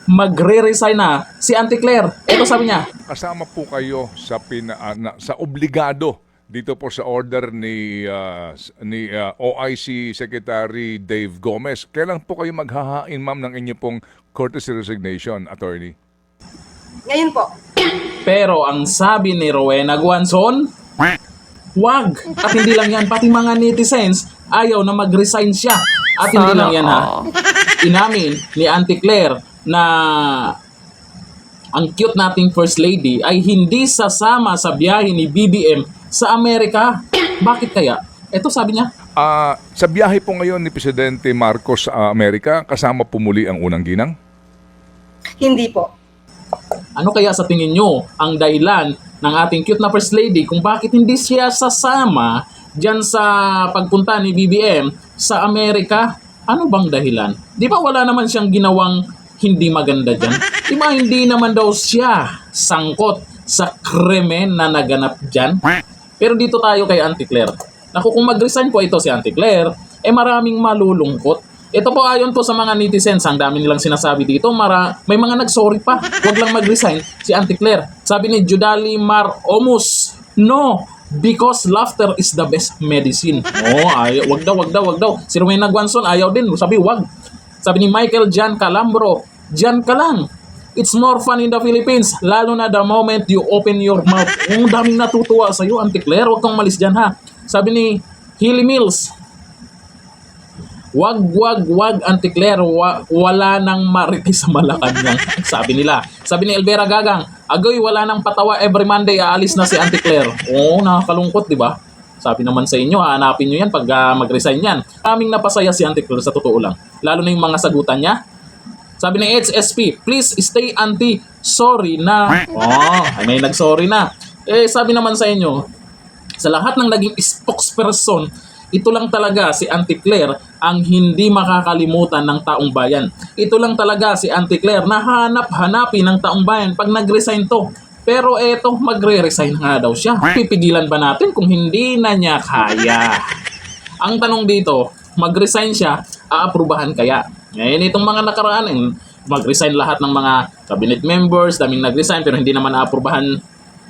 magre-resign na si Auntie Claire. Ito sabi niya. Kasama po kayo sa sa obligado dito po sa order ni OIC Secretary Dave Gomez. Kailan po kayo maghahain, ma'am, ng inyo pong courtesy resignation, attorney? Ngayon po. Pero ang sabi ni Rowena Guanzon, wag. At hindi lang yan, pati mga netizens ayaw na mag-resign siya. At hindi lang yan ha. Inamin ni Auntie Claire na ang cute nating First Lady ay hindi sasama sa biyahe ni BBM sa Amerika. Bakit kaya? Ito sabi niya. Sa biyahe po ngayon ni Presidente Marcos sa Amerika, kasama po muli ang unang ginang? Hindi po. Ano kaya sa tingin nyo ang dahilan ng ating cute na First Lady kung bakit hindi siya sasama dyan sa pagpunta ni BBM sa Amerika? Ano bang dahilan? Di ba wala naman siyang ginawang hindi maganda dyan? Di ba hindi naman daw siya sangkot sa krimen na naganap dyan? Pero dito tayo kay Auntie Claire. Naku, kung mag-resign po ito si Auntie Claire, maraming malulungkot. Ito po ayon po sa mga netizens, ang dami nilang sinasabi dito, may mga nagsorry pa. Huwag lang mag-resign si Auntie Claire. Sabi ni Judali Mar Omus, no, because laughter is the best medicine. Ayaw, wag daw. Si Rowena Guanzon, ayaw din. Sabi, wag. Sabi ni Michael Jan Calambro, dyan ka lang. It's more fun in the Philippines, lalo na the moment you open your mouth. Daming natutuwa sa'yo, Auntie Claire. Huwag kang malis dyan, ha. Sabi ni Hilly Mills, wag, Auntie Claire, wala nang marites sa Malacanang. Sabi nila. Sabi ni Elvera Gagang, agoy, wala nang patawa every Monday, aalis na si Auntie Claire. Nakakalungkot, di ba? Sabi naman sa inyo, hanapin nyo yan pag mag-resign yan. Aming napasaya si Auntie Claire sa totoo lang. Lalo na yung mga sagutan niya. Sabi ni HSP, please stay Auntie, sorry na. May nag-sorry na. Sabi naman sa inyo, sa lahat ng naging spokesperson, ito lang talaga si Auntie Claire ang hindi makakalimutan ng taong bayan. Ito lang talaga si Auntie Claire na hanap-hanapin ng taong bayan pag nag-resign to. Pero eto, magre-resign nga daw siya. Pipigilan ba natin kung hindi na niya kaya? Ang tanong dito, mag-resign siya, aaprubahan kaya? Ngayon itong mga nakaraan, mag-resign lahat ng mga cabinet members, daming nag-resign pero hindi naman aaprubahan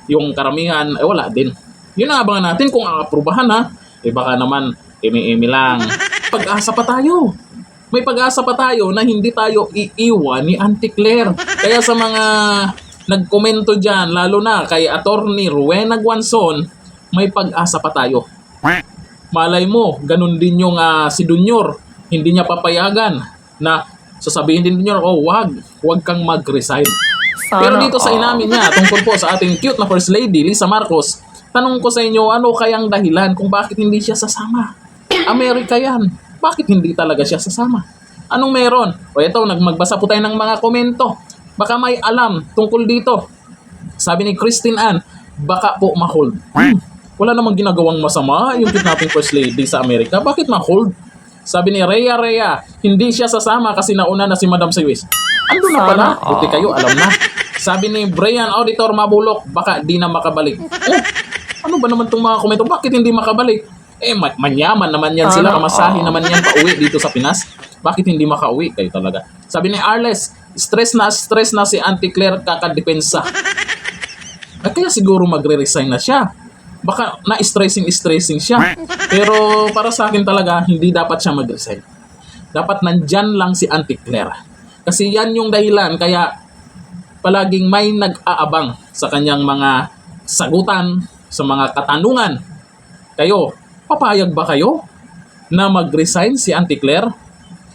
yung karamihan, wala din. Yun ang abangan natin kung aaprubahan ha. Baka naman, emi-emi lang. Pag-asa pa tayo. May pag-asa pa tayo na hindi tayo iiwan ni Auntie Claire. Kaya sa mga nagkomento dyan, lalo na kay Attorney Rowena Guanzon, may pag-asa pa tayo. Malay mo, ganun din yung si Dunyor. Hindi niya papayagan na sasabihin din Dunyor, wag kang mag-resign. Pero dito sa inamin niya, tungkol po sa ating cute na First Lady, Lisa Marcos, tanong ko sa inyo, ano kayang dahilan kung bakit hindi siya sasama? Amerika yan. Bakit hindi talaga siya sasama? Anong meron? Ito, magbasa po tayo ng mga komento. Baka may alam tungkol dito. Sabi ni Christine Ann, baka po ma-hold. Wala namang ginagawang masama yung kidnapping First Lady sa Amerika. Bakit ma-hold? Sabi ni Rhea, hindi siya sasama kasi nauna na si Madam Siwis. Ando na pala, buti kayo, alam na. Sabi ni Brian Auditor Mabulok, baka di na makabalik. Ano ba naman itong mga komento? Bakit hindi makabalik? Manyaman naman yan sila. Kamasahin naman yan pauwi dito sa Pinas. Bakit hindi makauwi? Kayo talaga. Sabi ni Arles, stress na si Auntie Claire kakadepensa. Kaya siguro magre-resign na siya. Baka na-stressing siya. Pero para sa akin talaga, hindi dapat siya mag-resign. Dapat nandyan lang si Auntie Claire. Kasi yan yung dahilan kaya palaging may nag-aabang sa kanyang mga sagutan, sa mga katanungan. Kayo, papayag ba kayo na mag-resign si Auntie Claire?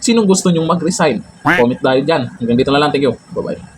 Sinong gusto nyong mag-resign? Comment tayo dyan. Hanggang dito na lang. Thank you. Bye-bye.